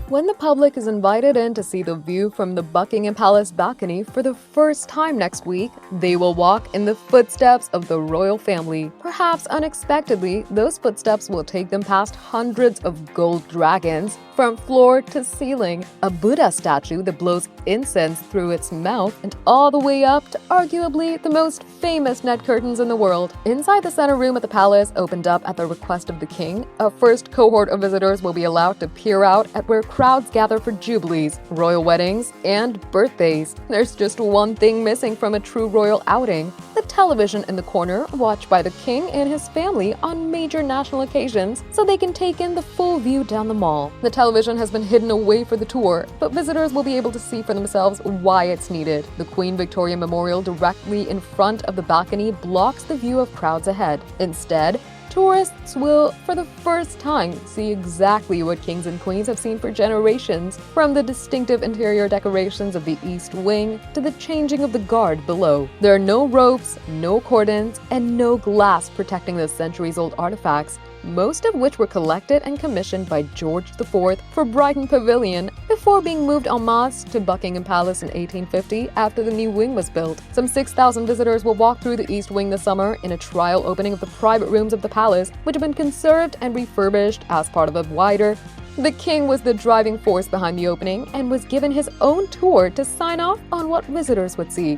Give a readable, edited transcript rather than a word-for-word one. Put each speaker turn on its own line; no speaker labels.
When the public is invited in to see the view from the Buckingham Palace balcony for the first time next week, they will walk in the footsteps of the royal family. Perhaps unexpectedly, those footsteps will take them past hundreds of gold dragons from floor to ceiling, a Buddha statue that blows incense through its mouth, and all the way up to arguably the most famous net curtains in the world. Inside the center room at the palace, opened up at the request of the king, a first cohort of visitors will be allowed to peer out at where crowds gather for jubilees, royal weddings, and birthdays. There's just one thing missing from a true royal outing: the television in the corner, watched by the king and his family on major national occasions, so they can take in the full view down the mall. The television has been hidden away for the tour, but visitors will be able to see for themselves why it's needed. The Queen Victoria Memorial directly in front of the balcony blocks the view of crowds ahead. Instead, tourists will, for the first time, see exactly what kings and queens have seen for generations, from the distinctive interior decorations of the East Wing to the changing of the guard below. There are no ropes, no cordons, and no glass protecting the centuries-old artifacts, most of which were collected and commissioned by George IV for Brighton Pavilion before being moved en masse to Buckingham Palace in 1850 after the new wing was built. Some 6,000 visitors will walk through the East Wing this summer in a trial opening of the private rooms of the palace, which have been conserved and refurbished as part of a wider. The king was the driving force behind the opening and was given his own tour to sign off on what visitors would see.